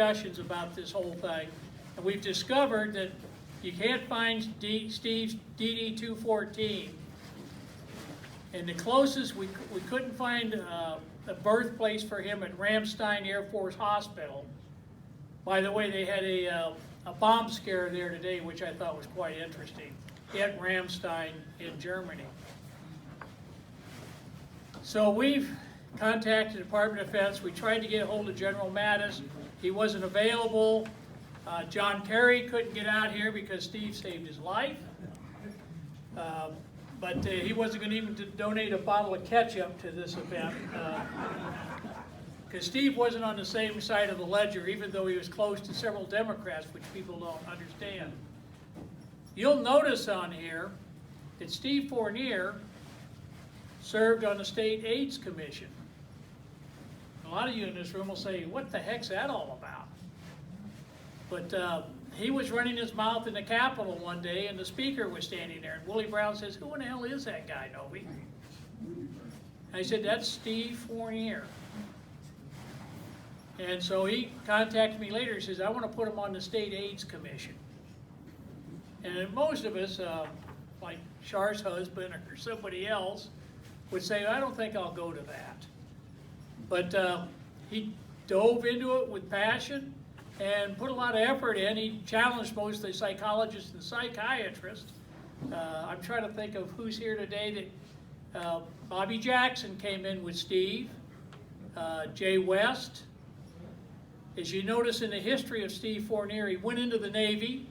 discussions about this whole thing, and we've discovered that you can't find Steve's DD 214. And the closest, we couldn't find a birthplace for him at Ramstein Air Force Hospital. By the way, they had a bomb scare there today, which I thought was quite interesting, at Ramstein in Germany. So we've contacted the Department of Defense. We tried to get a hold of General Mattis. He wasn't available. John Kerry couldn't get out here because Steve saved his life. But he wasn't going to even donate a bottle of ketchup to this event. Because Steve wasn't on the same side of the ledger, even though he was close to several Democrats, which people don't understand. You'll notice on here that Steve Fournier served on the State AIDS Commission. A lot of you in this room will say, what the heck's that all about? But he was running his mouth in the Capitol one day, and the speaker was standing there, and Willie Brown says, who in the hell is that guy, Novey? I said, that's Steve Fournier. And so he contacted me later. He says, I want to put him on the State AIDS Commission. And most of us, like Char's husband or somebody else, would say, I don't think I'll go to that. But he dove into it with passion and put a lot of effort in. He challenged most of the psychologists and psychiatrists. I'm trying to think of who's here today. That Bobby Jackson came in with Steve, Jay West. As you notice in the history of Steve Fournier, he went into the Navy,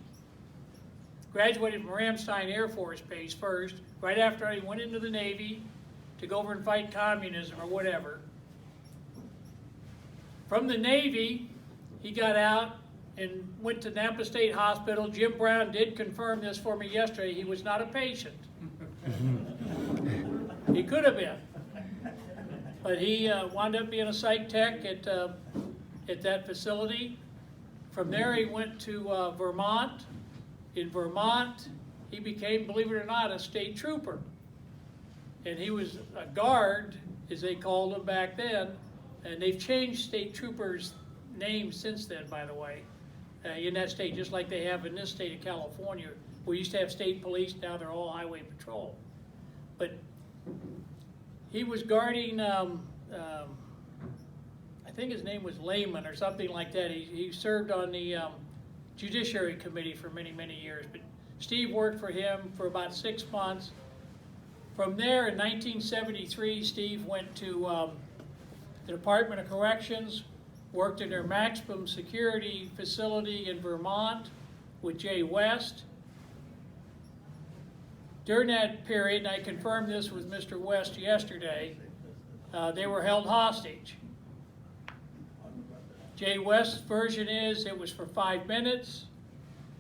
graduated from Ramstein Air Force Base first. Right after he went into the Navy to go over and fight communism or whatever. From the Navy, he got out and went to Nampa State Hospital. Jim Brown did confirm this for me yesterday. He was not a patient. He could have been. But he wound up being a psych tech at that facility. From there, he went to Vermont. In Vermont, he became, believe it or not, a state trooper. And he was a guard, as they called him back then. And they've changed state troopers' names since then, by the way, in that state, just like they have in this state of California. We used to have state police, now they're all highway patrol. But he was guarding, I think his name was Lehman or something like that. He served on the Judiciary Committee for many, many years. But Steve worked for him for about 6 months. From there, in 1973, Steve went to the Department of Corrections, worked in their maximum security facility in Vermont with Jay West. During that period, and I confirmed this with Mr. West yesterday, they were held hostage. Jay West's version is it was for 5 minutes.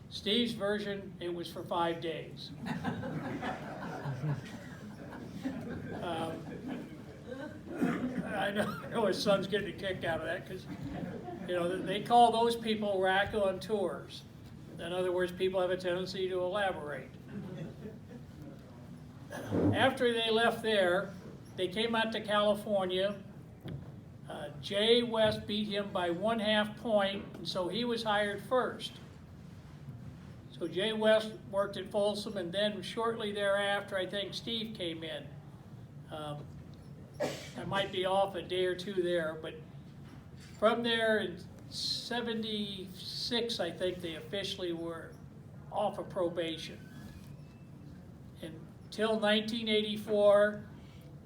Steve's version, it was for 5 days. I know his son's getting a kick out of that because, you know, they call those people raconteurs. In other words, people have a tendency to elaborate. After they left there, they came out to California. Jay West beat him by 1/2 point, and so he was hired first. So Jay West worked at Folsom, and then shortly thereafter, I think Steve came in. I might be off a day or two there, but from there in '76, I think they officially were off of probation. Until 1984,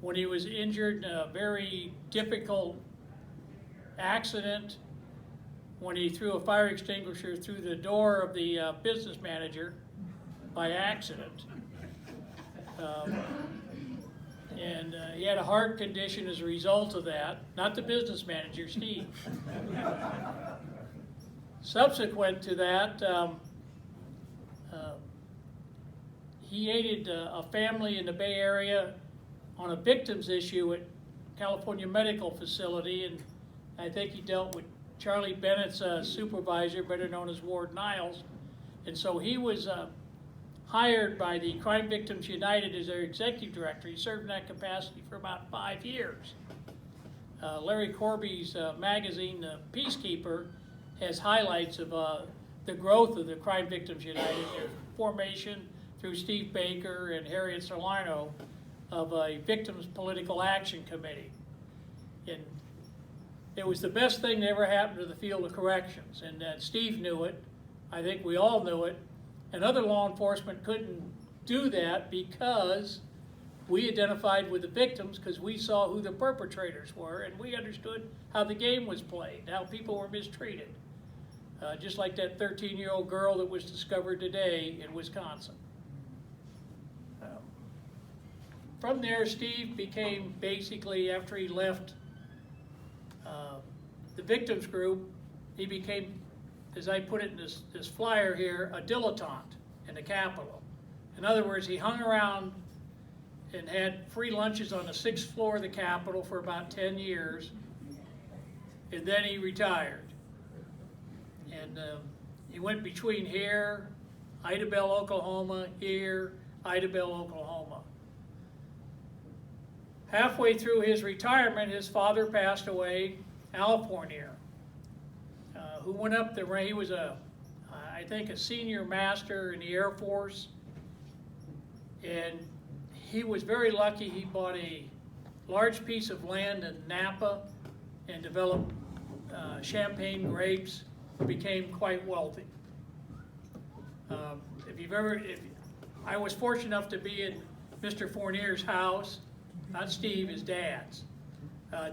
when he was injured in a very difficult accident, when he threw a fire extinguisher through the door of the business manager by accident. And he had a heart condition as a result of that, not the business manager, Steve. Subsequent to that, he aided a family in the Bay Area on a victims issue at California Medical Facility, and I think he dealt with Charlie Bennett's supervisor, better known as Ward Niles, and so he was hired by the Crime Victims United as their executive director. He served in that capacity for about 5 years. Larry Corby's magazine, The Peacekeeper, as highlights of the growth of the Crime Victims United, their formation through Steve Baker and Harriet Salerno of a Victims Political Action Committee. And it was the best thing that ever happened to the field of corrections, and Steve knew it. I think we all knew it, and other law enforcement couldn't do that because we identified with the victims because we saw who the perpetrators were, and we understood how the game was played, how people were mistreated. Just like that 13-year-old girl that was discovered today in Wisconsin. From there, Steve became basically, after he left the victims group, he became, as I put it in this flyer here, a dilettante in the Capitol. In other words, he hung around and had free lunches on the 6th floor of the Capitol for about 10 years, and then he retired. And he went between here, Idabel, Oklahoma, here, Idabel, Oklahoma. Halfway through his retirement, his father passed away, Al Fournier, who went up the rank. He was I think a senior master in the Air Force, and he was very lucky. He bought a large piece of land in Napa and developed champagne grapes, became quite wealthy. I was fortunate enough to be in Mr. Fournier's house, not Steve, his dad's,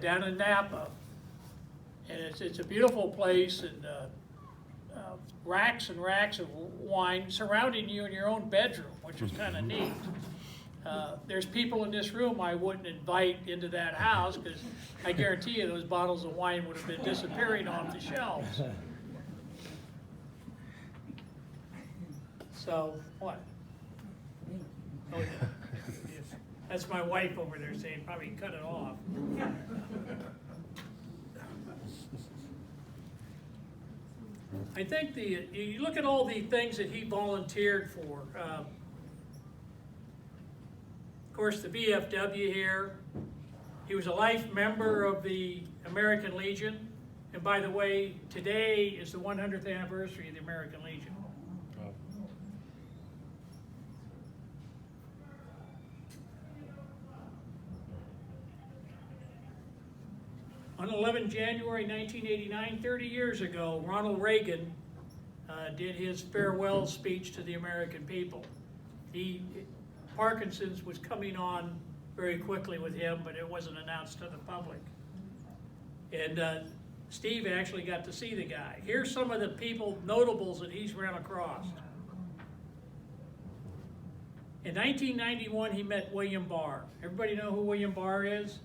down in Napa. And it's a beautiful place, and racks and racks of wine surrounding you in your own bedroom, which was kind of neat. There's people in this room I wouldn't invite into that house because I guarantee you those bottles of wine would have been disappearing off the shelves. So, what? Oh, yeah. That's my wife over there saying, probably cut it off. I think you look at all the things that he volunteered for. Of course, the VFW here. He was a life member of the American Legion. And by the way, today is the 100th anniversary of the American Legion. On 11 January 1989, 30 years ago, Ronald Reagan did his farewell speech to the American people. Parkinson's was coming on very quickly with him, but it wasn't announced to the public. And Steve actually got to see the guy. Here's some of the notables that he's ran across. In 1991, he met William Barr. Everybody know who William Barr is?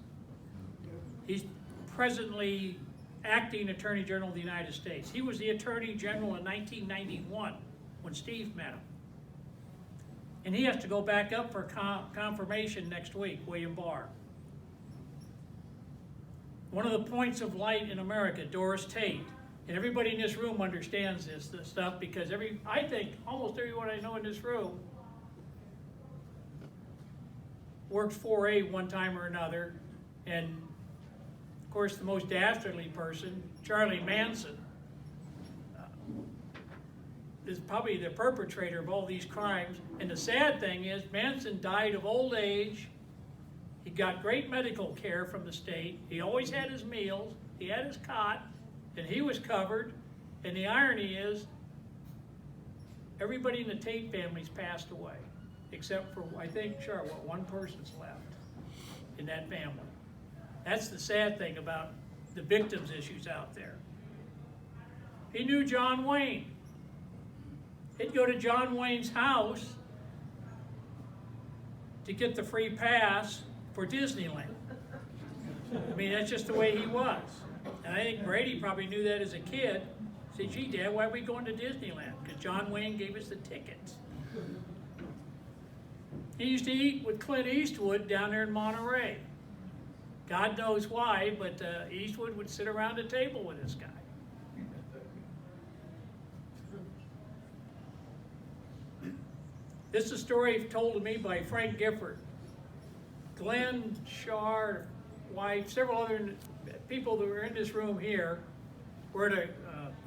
He's presently acting Attorney General of the United States. He was the Attorney General in 1991 when Steve met him. And he has to go back up for confirmation next week, William Barr. One of the points of light in America, Doris Tate. And everybody in this room understands this stuff because I think almost everyone I know in this room worked 4A one time or another. And of course, the most dastardly person, Charlie Manson, is probably the perpetrator of all these crimes. And the sad thing is, Manson died of old age. He got great medical care from the state. He always had his meals. He had his cot, and he was covered. And the irony is, everybody in the Tate family's passed away, except for, I think, one person's left in that family. That's the sad thing about the victims issues out there. He knew John Wayne. He'd go to John Wayne's house to get the free pass for Disneyland. I mean, that's just the way he was. And I think Brady probably knew that as a kid. Said, gee, Dad, why are we going to Disneyland? Because John Wayne gave us the tickets. He used to eat with Clint Eastwood down there in Monterey. God knows why, but Eastwood would sit around a table with this guy. This is a story told to me by Frank Gifford. Glenn, wife, several other people that were in this room here were at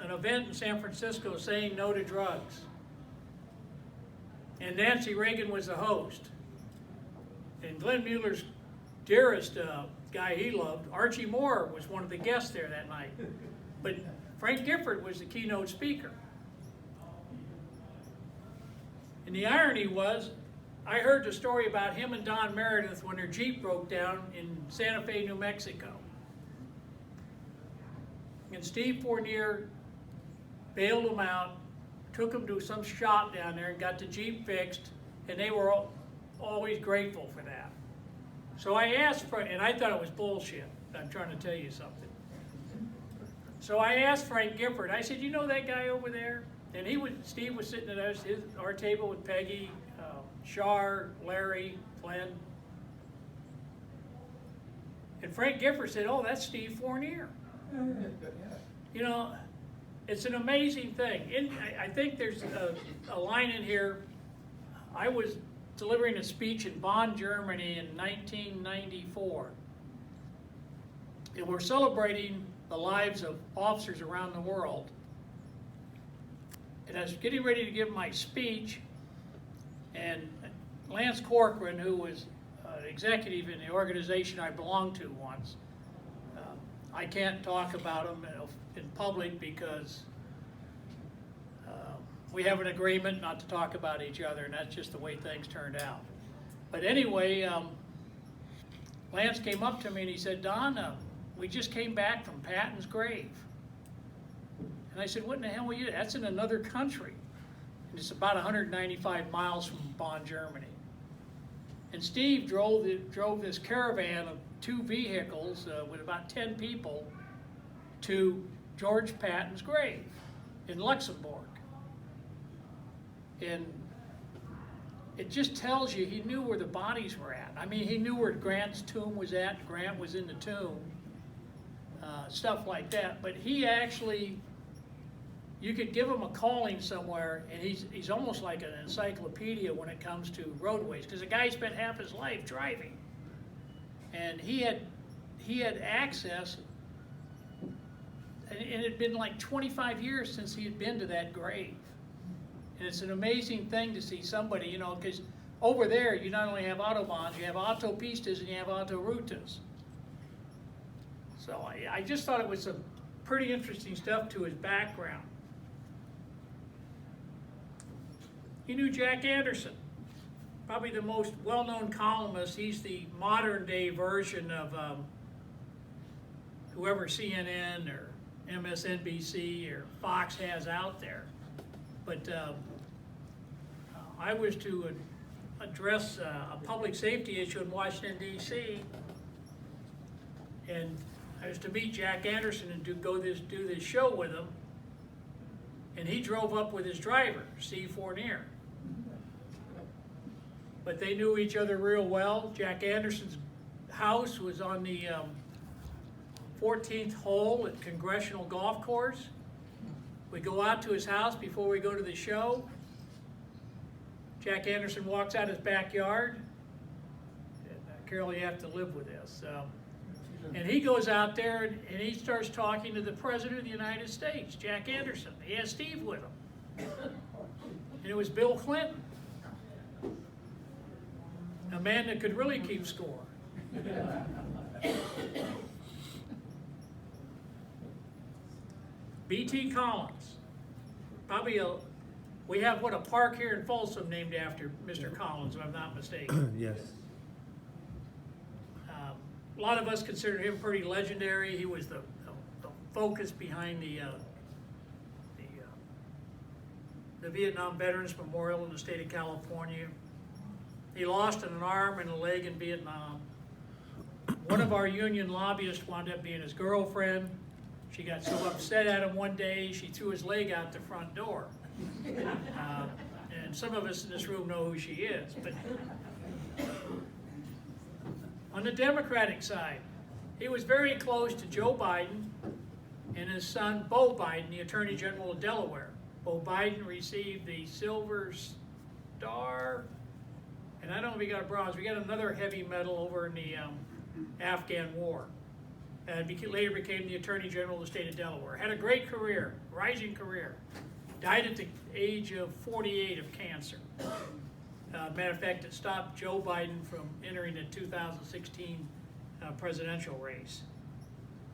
an event in San Francisco saying no to drugs. And Nancy Reagan was the host. And Glenn Mueller's dearest guy he loved, Archie Moore, was one of the guests there that night. But Frank Gifford was the keynote speaker. And the irony was, I heard the story about him and Don Meredith when their Jeep broke down in Santa Fe, New Mexico. And Steve Fournier bailed them out, took them to some shop down there and got the Jeep fixed, and they were always grateful for that. So I asked Frank, and I thought it was bullshit. I'm trying to tell you something. So I asked Frank Gifford, I said, you know that guy over there? And Steve was sitting at our table with Peggy, Shar, Larry, Glenn. And Frank Gifford said, oh, that's Steve Fournier. You know, it's an amazing thing. I think there's a line in here. I was delivering a speech in Bonn, Germany in 1994. And we're celebrating the lives of officers around the world. And I was getting ready to give my speech, and Lance Corcoran, who was an executive in the organization I belonged to once, I can't talk about him in public because we have an agreement not to talk about each other, and that's just the way things turned out. But anyway, Lance came up to me and he said, Don, we just came back from Patton's grave. And I said, what in the hell were you? That's in another country. And it's about 195 miles from Bonn, Germany. And Steve drove this caravan of 2 vehicles with about 10 people to George Patton's grave in Luxembourg. And it just tells you he knew where the bodies were at. I mean, he knew where Grant's tomb was at. Grant was in the tomb, stuff like that. But he actually, you could give him a calling somewhere, and he's almost like an encyclopedia when it comes to roadways, because the guy spent half his life driving, and he had access. And it had been like 25 years since he had been to that grave. And it's an amazing thing to see somebody, you know, because over there you not only have autobahns, you have autopistas and you have autorutas. So I just thought it was some pretty interesting stuff to his background. He knew Jack Anderson, probably the most well-known columnist. He's the modern-day version of whoever CNN or MSNBC or Fox has out there. But I was to address a public safety issue in Washington, D.C., and I was to meet Jack Anderson and do this show with him, and he drove up with his driver, Steve Fournier. But they knew each other real well. Jack Anderson's house was on the 14th hole at Congressional Golf Course. We go out to his house before we go to the show. Jack Anderson walks out his backyard. And, Carol, you have to live with this. And he goes out there and he starts talking to the President of the United States, Jack Anderson. He has Steve with him. And it was Bill Clinton, a man that could really keep score. B.T. Collins, probably we have a park here in Folsom named after Mr. Collins, if I'm not mistaken. Yes. A lot of us consider him pretty legendary. He was the focus behind the Vietnam Veterans Memorial in the state of California. He lost an arm and a leg in Vietnam. One of our union lobbyists wound up being his girlfriend. She got so upset at him one day, she threw his leg out the front door. And some of us in this room know who she is. But on the Democratic side, he was very close to Joe Biden and his son, Bo Biden, the Attorney General of Delaware. Bo Biden received the Silver Star, and I don't know if he got a bronze. We got another heavy medal over in the Afghan war. later became the Attorney General of the state of Delaware. Had a great career, rising career. Died at the age of 48 of cancer. Matter of fact, it stopped Joe Biden from entering the 2016 presidential race.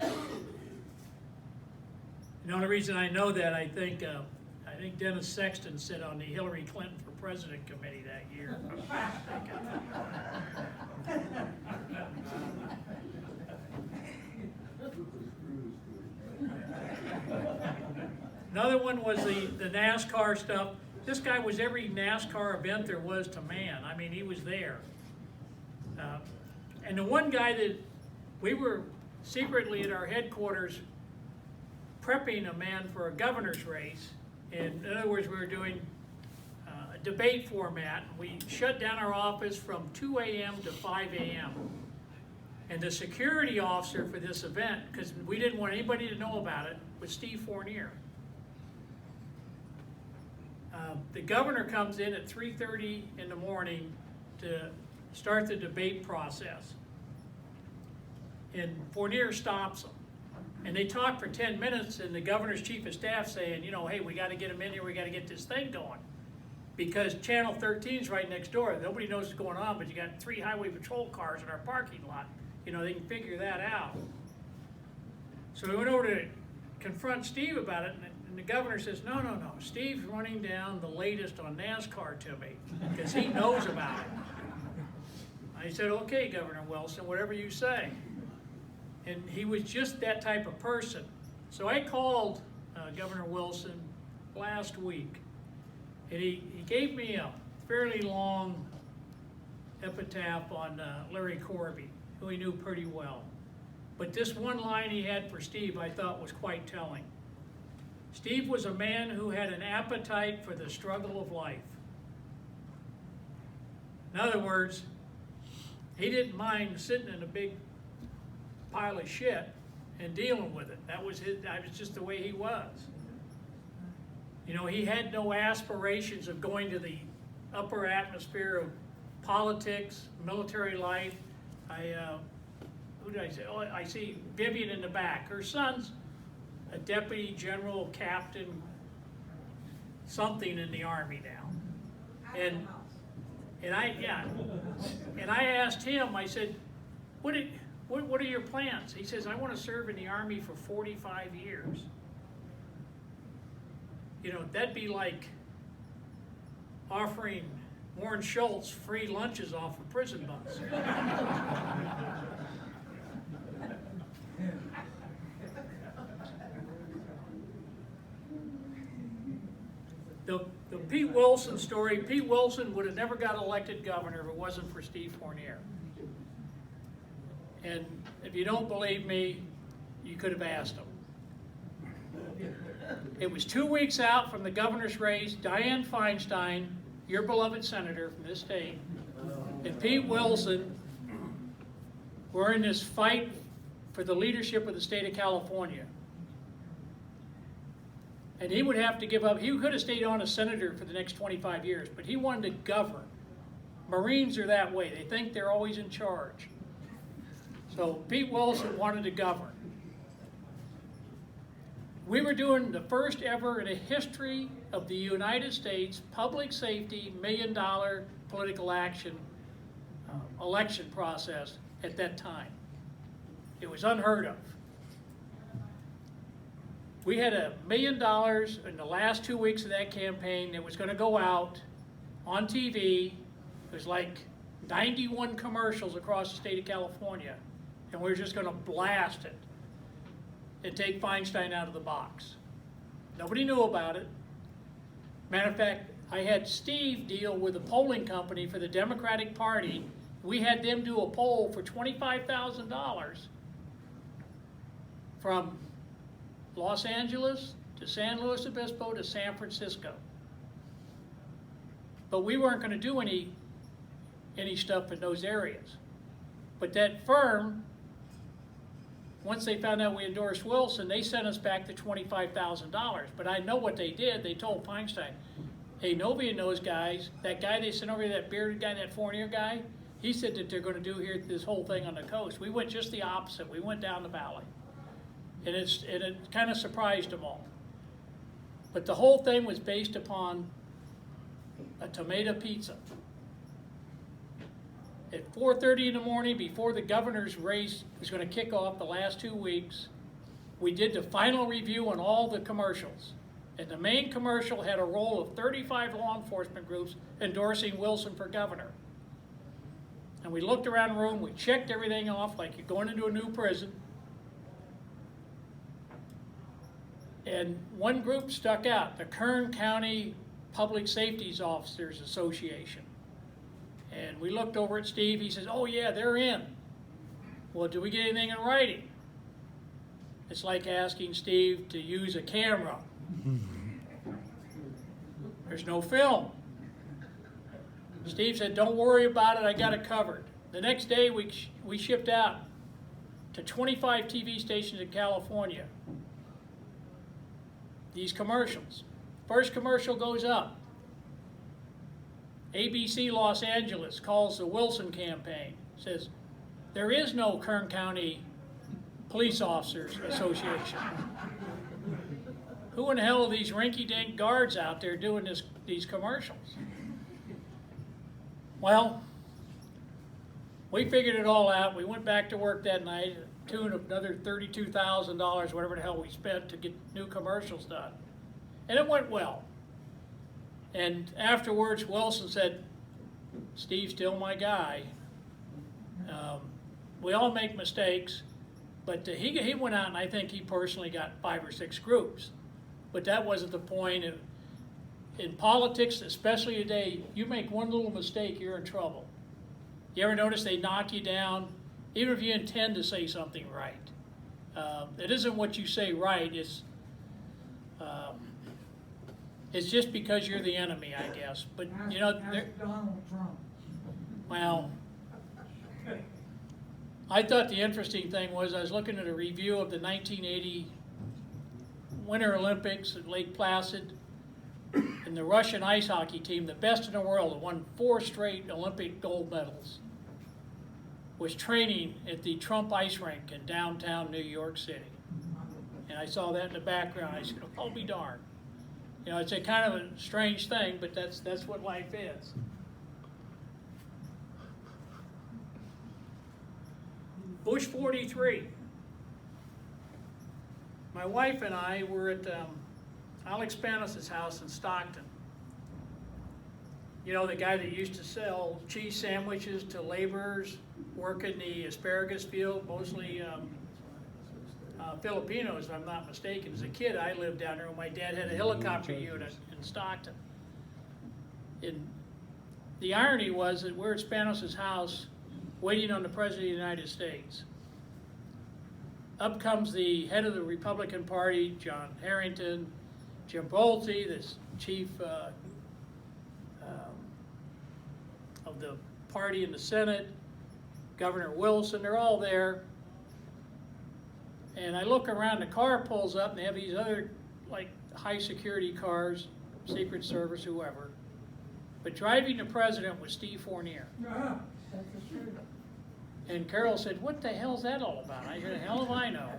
And the only reason I know that, I think Dennis Sexton sat on the Hillary Clinton for President committee that year. Another one was the NASCAR stuff. This guy was every NASCAR event there was to man. I mean, he was there. And the one guy that we were secretly at our headquarters prepping a man for a governor's race. In other words, we were doing a debate format. We shut down our office from 2 a.m. to 5 a.m. And the security officer for this event, because we didn't want anybody to know about it, was Steve Fournier. The governor comes in at 3:30 in the morning to start the debate process. And Fournier stops them. And they talk for 10 minutes, and the governor's chief of staff saying, you know, hey, we got to get him in here, we got to get this thing going. Because Channel 13 is right next door. Nobody knows what's going on, but you got 3 highway patrol cars in our parking lot. You know, they can figure that out. So we went over to confront Steve about it, and the governor says, no, Steve's running down the latest on NASCAR to me, because he knows about it. I said, okay, Governor Wilson, whatever you say. And he was just that type of person. So I called Governor Wilson last week, and he gave me a fairly long epitaph on Larry Corby, who he knew pretty well. But this one line he had for Steve I thought was quite telling. Steve was a man who had an appetite for the struggle of life. In other words, he didn't mind sitting in a big pile of shit and dealing with it. That was just the way he was. You know, he had no aspirations of going to the upper atmosphere of politics, military life. Who did I say? Oh, I see Vivian in the back. Her son's a deputy general, captain, something in the Army now. And I asked him, I said, what are your plans? He says, I want to serve in the Army for 45 years. You know, that'd be like offering Warren Schultz free lunches off a prison bus. The Pete Wilson story, Pete Wilson would have never got elected governor if it wasn't for Steve Fournier. And if you don't believe me, you could have asked him. It was 2 weeks out from the governor's race. Dianne Feinstein, your beloved senator from this state, and Pete Wilson were in this fight for the leadership of the state of California. And he would have to give up. He could have stayed on as senator for the next 25 years, but he wanted to govern. Marines are that way. They think they're always in charge. So Pete Wilson wanted to govern. We were doing the first ever in the history of the United States public safety $1 million political action election process at that time. It was unheard of. We had $1 million in the last 2 weeks of that campaign that was going to go out on TV. It was like 91 commercials across the state of California, and we were just going to blast it and take Feinstein out of the box. Nobody knew about it. Matter of fact, I had Steve deal with a polling company for the Democratic Party. We had them do a poll for $25,000 from Los Angeles to San Luis Obispo to San Francisco. But we weren't going to do any stuff in those areas. But that firm, once they found out we endorsed Wilson, they sent us back the $25,000. But I know what they did. They told Feinstein, hey, Novey and those guys, that guy they sent over here, that bearded guy, that Fournier guy, he said that they're gonna do here, this whole thing on the coast. We went just the opposite. We went down the valley. And it kind of surprised them all. But the whole thing was based upon a tomato pizza. At 4:30 in the morning, before the governor's race was going to kick off the last 2 weeks, we did the final review on all the commercials. And the main commercial had a roll of 35 law enforcement groups endorsing Wilson for governor. And we looked around the room, we checked everything off like you're going into a new prison. And one group stuck out, the Kern County Public Safety Officers Association. And we looked over at Steve, he says, oh yeah, they're in. Well, do we get anything in writing? It's like asking Steve to use a camera. There's no film. Steve said, don't worry about it, I got it covered. The next day we shipped out to 25 TV stations in California these commercials. First commercial goes up. ABC Los Angeles calls the Wilson campaign, says, there is no Kern County Police Officers Association. Who in the hell are these rinky-dink guards out there doing these commercials? Well, we figured it all out. We went back to work that night, tune of another $32,000, whatever the hell we spent to get new commercials done. And it went well. And afterwards, Wilson said, Steve's still my guy. We all make mistakes, but he went out and I think he personally got 5 or 6 groups. But that wasn't the point. In politics, especially today, you make one little mistake, you're in trouble. You ever notice they knock you down, even if you intend to say something right? It isn't what you say right, it's just because you're the enemy, I guess. But you know, Donald Trump. Well, I thought the interesting thing was I was looking at a review of the 1980 Winter Olympics at Lake Placid, and the Russian ice hockey team, the best in the world, that won 4 straight Olympic gold medals, was training at the Trump Ice Rink in downtown New York City. And I saw that in the background. I said, I'll be darned. You know, it's a kind of a strange thing, but that's what life is. Bush 43. My wife and I were at Alex Panos' house in Stockton. You know, the guy that used to sell cheese sandwiches to laborers working the asparagus field, mostly Filipinos, if I'm not mistaken. As a kid, I lived down there when my dad had a helicopter unit in Stockton. And the irony was that we're at Spanos' house waiting on the President of the United States. Up comes the head of the Republican Party, John Harrington, Jim Bolte, the chief of the party in the Senate, Governor Wilson, they're all there. And I look around, the car pulls up, and they have these other, like, high security cars, Secret Service, whoever. But driving the president was Steve Fournier. And Carol said, what the hell's that all about? I said, hell if I know.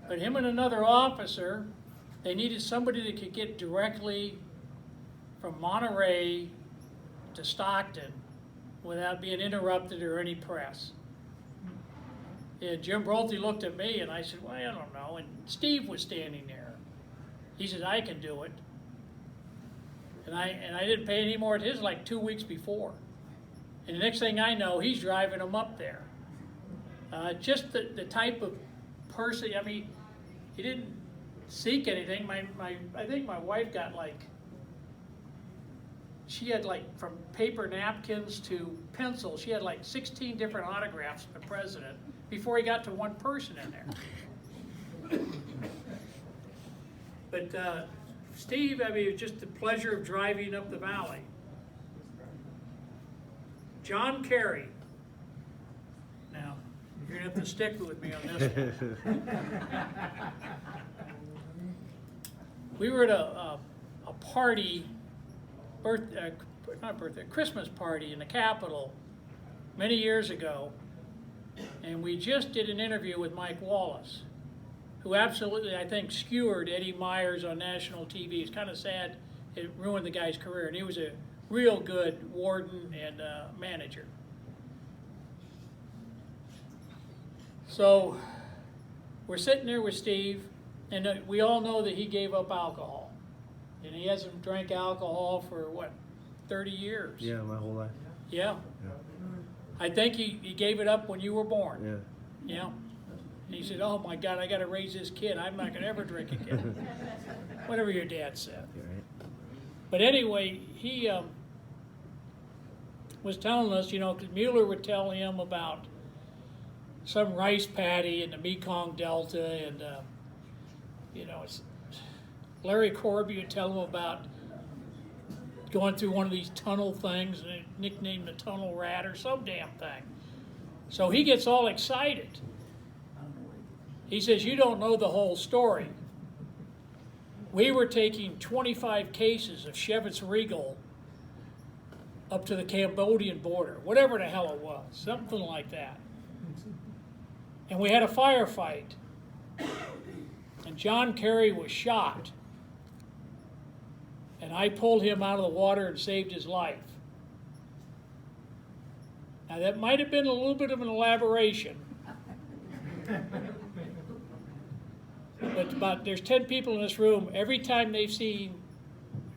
But him and another officer, they needed somebody that could get directly from Monterey to Stockton without being interrupted or any press. And Jim Brolte looked at me and I said, well, I don't know. And Steve was standing there. He said, I can do it. And I didn't pay any more. It was like 2 weeks before. And the next thing I know, he's driving them up there. Just the type of person, I mean, he didn't seek anything. I think my wife got like, she had like from paper napkins to pencils, she had like 16 different autographs from the president before he got to one person in there. But Steve, I mean, it was just the pleasure of driving up the valley. John Kerry. Now, you're going to have to stick with me on this one. We were at a party, Christmas party in the Capitol many years ago, and we just did an interview with Mike Wallace, who absolutely, I think, skewered Eddie Myers on national TV. It's kind of sad. It ruined the guy's career, and he was a real good warden and manager. So we're sitting there with Steve, and we all know that he gave up alcohol. And he hasn't drank alcohol for, what, 30 years? Yeah, my whole life. Yeah. Yeah. I think he gave it up when you were born. Yeah. Yeah. And he said, oh my God, I got to raise this kid. I'm not going to ever drink again. Whatever your dad said. You're right. But anyway, he was telling us, you know, because Mueller would tell him about some rice paddy in the Mekong Delta, and, you know, Larry Corby would tell him about going through one of these tunnel things, and they nicknamed the tunnel rat or some damn thing. So he gets all excited. He says, you don't know the whole story. We were taking 25 cases of Chivas Regal up to the Cambodian border, whatever the hell it was, something like that. And we had a firefight, and John Kerry was shot. And I pulled him out of the water and saved his life. Now that might have been a little bit of an elaboration. But there's 10 people in this room. Every time they've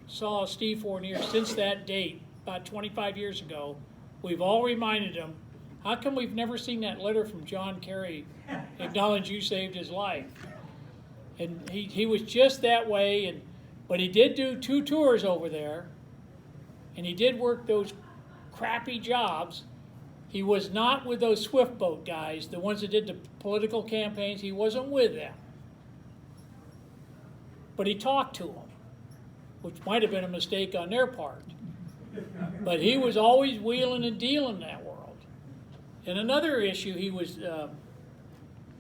saw Steve Fournier since that date, about 25 years ago, we've all reminded them, how come we've never seen that letter from John Kerry acknowledge you saved his life? And he was just that way, but he did do 2 tours over there, and he did work those crappy jobs. He was not with those Swift boat guys, the ones that did the political campaigns. He wasn't with them. But he talked to them, which might have been a mistake on their part. But he was always wheeling and dealing that world. And another issue he was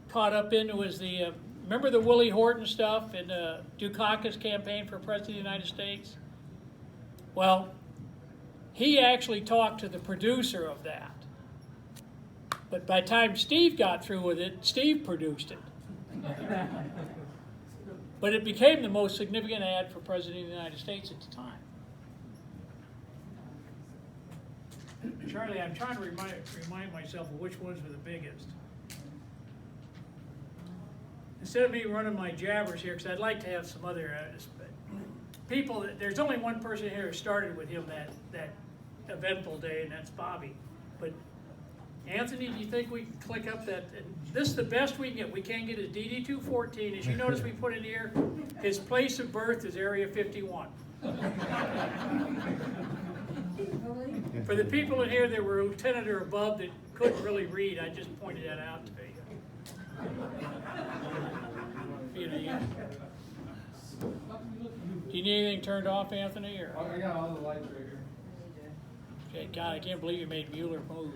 caught up in was the, remember the Willie Horton stuff in Dukakis' campaign for President of the United States? Well, he actually talked to the producer of that. But by the time Steve got through with it, Steve produced it. But it became the most significant ad for President of the United States at the time. Charlie, I'm trying to remind myself of which ones were the biggest. Instead of me running my jabbers here, because I'd like to have some other people. There's only one person here who started with him that eventful day, and that's Bobby. But Anthony, do you think we can click up that? And this is the best we can get. We can't get his DD-214. As you notice, we put in here, his place of birth is Area 51. For the people in here that were lieutenant or above that couldn't really read, I just pointed that out to you. Do you need anything turned off, Anthony? Or? I got all the lights right here. Okay, God, I can't believe you made Mueller move.